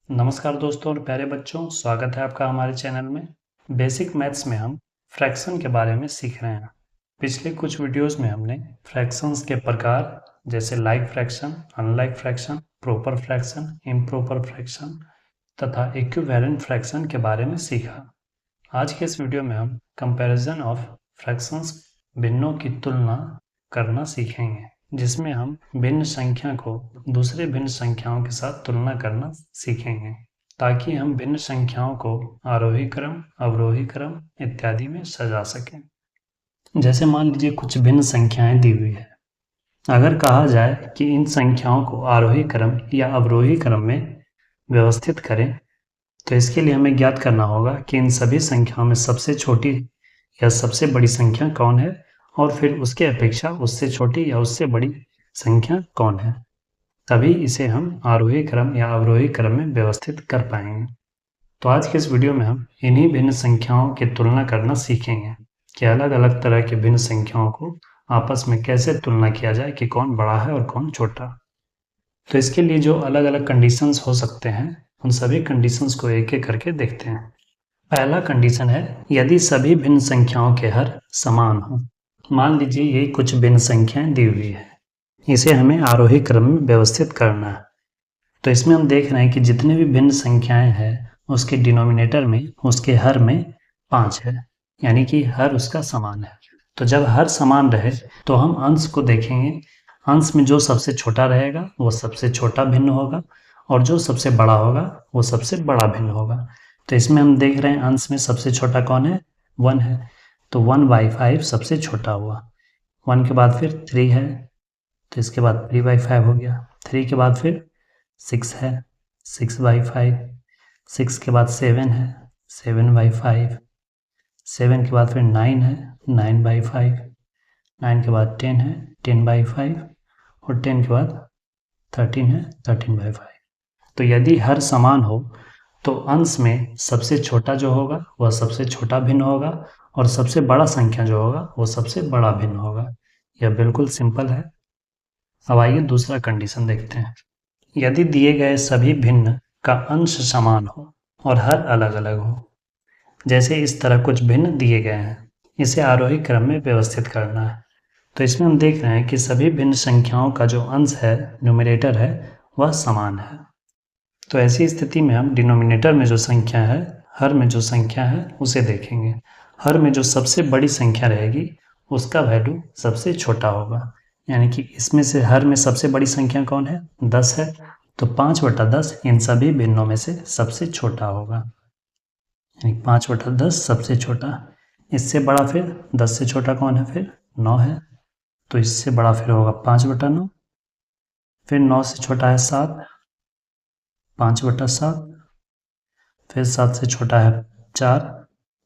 नमस्कार दोस्तों और प्यारे बच्चों, स्वागत है आपका हमारे चैनल में। बेसिक मैथ्स में हम फ्रैक्शन के बारे में सीख रहे हैं। पिछले कुछ वीडियोस में हमने फ्रैक्शंस के प्रकार जैसे like fraction, unlike fraction, proper fraction, improper fraction तथा इक्विवेलेंट फ्रैक्शन के बारे में सीखा। आज के इस वीडियो में हम कंपैरिजन ऑफ फ्रैक्शंस, भिन्नों की तुलना करना सीखेंगे, जिसमें हम भिन्न संख्या को दूसरे भिन्न संख्याओं के साथ तुलना करना सीखेंगे, ताकि हम भिन्न संख्याओं को आरोही क्रम, अवरोही क्रम इत्यादि में सजा सकें। जैसे मान लीजिए कुछ भिन्न संख्याएं दी हुई है। अगर कहा जाए कि इन संख्याओं को आरोही क्रम या अवरोही क्रम में व्यवस्थित करें, तो इसके लिए हमें ज्ञात करना होगा कि इन सभी संख्याओं में सबसे छोटी या सबसे बड़ी संख्या कौन है, और फिर उसके अपेक्षा उससे छोटी या उससे बड़ी संख्या कौन है। तभी इसे हम आरोही क्रम या अवरोही क्रम में व्यवस्थित कर पाएंगे। तो आज के इस वीडियो में हम इन्हीं भिन्न संख्याओं की तुलना करना सीखेंगे कि अलग अलग तरह की भिन्न संख्याओं को आपस में कैसे तुलना किया जाए कि कौन बड़ा है और कौन छोटा। तो इसके लिए जो अलग अलग कंडीशंस हो सकते हैं, उन सभी कंडीशंस को एक एक करके देखते हैं। पहला कंडीशन है यदि सभी भिन्न संख्याओं के हर समान हो। मान लीजिए ये कुछ भिन्न संख्याएं दी हुई है, इसे हमें आरोही क्रम में व्यवस्थित करना है। तो इसमें हम देख रहे हैं कि जितने भी भिन्न संख्याएं हैं उसके डिनोमिनेटर में, उसके हर में 5 है, यानी कि हर उसका समान है। तो जब हर समान रहे तो हम अंश को देखेंगे। अंश में जो सबसे छोटा रहेगा वो सबसे छोटा भिन्न होगा, और जो सबसे बड़ा होगा वो सबसे बड़ा भिन्न होगा। तो इसमें हम देख रहे हैं अंश में सबसे छोटा कौन है, 1 है। तो 1/5 सबसे छोटा हुआ। 1 के बाद फिर 3 है, तो इसके बाद 3/5 हो गया। 3 के बाद फिर 6 है, 6/5। 6 के बाद 7 है, 7/5। 7 के बाद फिर 9 है, 9/5। 9 के बाद 10 है, 10/5। और 10 के बाद 13 है, 13/5। तो यदि हर समान हो तो अंश में सबसे छोटा जो होगा वह सबसे छोटा भिन्न होगा, और सबसे बड़ा संख्या जो होगा वो सबसे बड़ा भिन्न होगा। यह बिल्कुल सिंपल है। अब आइए दूसरा कंडीशन देखते हैं। यदि दिए गए सभी भिन्न का अंश समान हो और हर अलग अलग हो, जैसे इस तरह कुछ भिन्न दिए गए हैं, इसे आरोही क्रम में व्यवस्थित करना है। तो इसमें हम देख रहे हैं कि सभी भिन्न संख्याओं का जो अंश है, न्यूमरेटर है, वह समान है। तो ऐसी स्थिति में हम डिनोमिनेटर में जो संख्या है, हर में जो संख्या है, उसे देखेंगे। हर में जो सबसे बड़ी संख्या रहेगी उसका वैल्यू सबसे छोटा होगा, यानी कि इसमें से हर में सबसे बड़ी संख्या कौन है, 10 है। तो 5/10 इन सभी भिन्नों में से सबसे छोटा होगा, यानी 5/10 सबसे छोटा। इससे बड़ा फिर 10 से छोटा कौन है, फिर 9 है। तो इससे बड़ा फिर होगा 5/9। फिर 9 से छोटा है 7, 5/7। फिर 7 से छोटा है 4,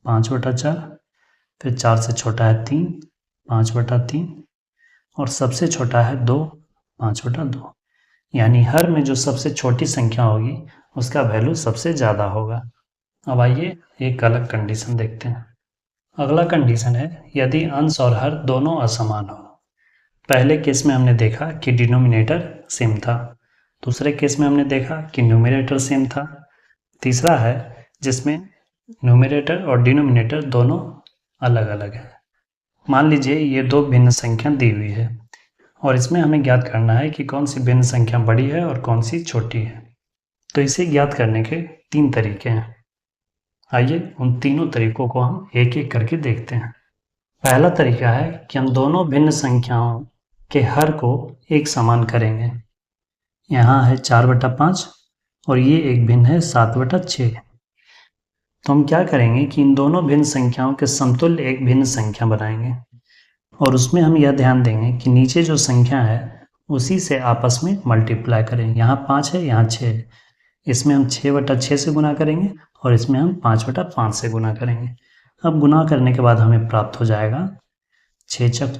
5/4। फिर 4 से छोटा है 3, 5/3। और सबसे छोटा है 2, 5/2। यानी हर में जो सबसे छोटी संख्या होगी उसका वैल्यू सबसे ज़्यादा होगा। अब आइए एक अलग कंडीशन देखते हैं। अगला कंडीशन है यदि अंश और हर दोनों असमान हो। पहले केस में हमने देखा कि डिनोमिनेटर सेम था, दूसरे केस में हमने देखा कि न्यूमरेटर सेम था, तीसरा है जिसमें न्यूमरेटर और डिनोमिनेटर दोनों अलग अलग है। मान लीजिए ये दो भिन्न संख्या दी हुई है, और इसमें हमें ज्ञात करना है कि कौन सी भिन्न संख्या बड़ी है और कौन सी छोटी है। तो इसे ज्ञात करने के 3 तरीके हैं। आइए उन तीनों तरीकों को हम एक एक करके देखते हैं। पहला तरीका है कि हम दोनों भिन्न संख्याओं के हर को एक समान करेंगे। यहाँ है 4/5 और ये एक भिन्न है 7/6। तो हम क्या करेंगे कि इन दोनों भिन्न संख्याओं के समतुल्य एक भिन्न संख्या बनाएंगे, और उसमें हम यह ध्यान देंगे कि नीचे जो संख्या है उसी से आपस में मल्टीप्लाई करें। यहाँ 5 है, यहाँ 6 है, इसमें हम 6/6 से गुना करेंगे और इसमें हम 5/5 से गुना करेंगे। अब गुना करने के बाद हमें प्राप्त हो जाएगा 6×6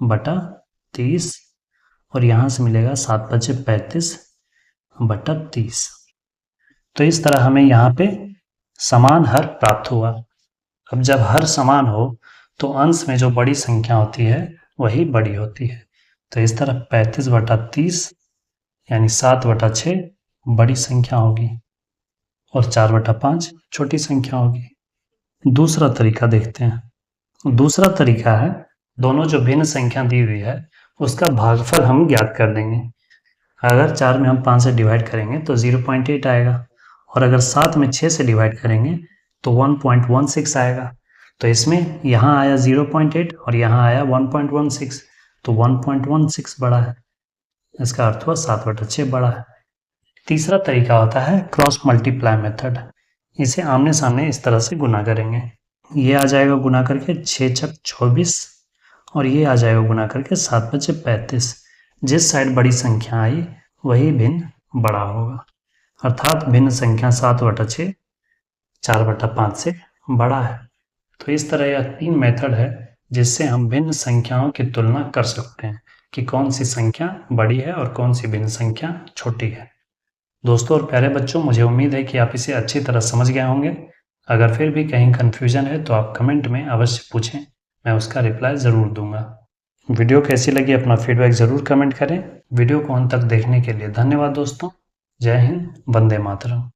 = 24/30, और यहाँ से मिलेगा 7×5 = 35/30। तो इस तरह हमें यहाँ पे समान हर प्राप्त हुआ। अब जब हर समान हो तो अंश में जो बड़ी संख्या होती है वही बड़ी होती है। तो इस तरह 35/30 यानी 7/6 बड़ी संख्या होगी और 4/5 छोटी संख्या होगी। दूसरा तरीका देखते हैं। दूसरा तरीका है, दोनों जो भिन्न संख्या दी हुई है उसका भागफल हम ज्ञात कर देंगे। अगर 4 में हम 5 से डिवाइड करेंगे तो 0.8 आएगा, और अगर 7 में 6 से डिवाइड करेंगे तो 1.16 आएगा। तो इसमें यहाँ आया 0.8 और यहाँ आया 1.16, तो 1.16 बड़ा है। इसका अर्थ हुआ 7/6 बड़ा है। तीसरा तरीका होता है क्रॉस मल्टीप्लाई मेथड। इसे आमने सामने इस तरह से गुना करेंगे। ये आ जाएगा गुना करके 6×6 24, और ये आ जाएगा गुना करके 7×5 35। जिस साइड बड़ी संख्या आई वही भिन्न बड़ा होगा, अर्थात भिन्न संख्या 7/6 4/5 से बड़ा है। तो इस तरह यह 3 मेथड है जिससे हम भिन्न संख्याओं की तुलना कर सकते हैं कि कौन सी संख्या बड़ी है और कौन सी भिन्न संख्या छोटी है। दोस्तों और प्यारे बच्चों, मुझे उम्मीद है कि आप इसे अच्छी तरह समझ गए होंगे। अगर फिर भी कहीं कन्फ्यूजन है तो आप कमेंट में अवश्य पूछें, मैं उसका रिप्लाई ज़रूर दूंगा। वीडियो कैसी लगी अपना फीडबैक ज़रूर कमेंट करें। वीडियो को अंत तक देखने के लिए धन्यवाद दोस्तों। जय हिंद, वंदे मातरम।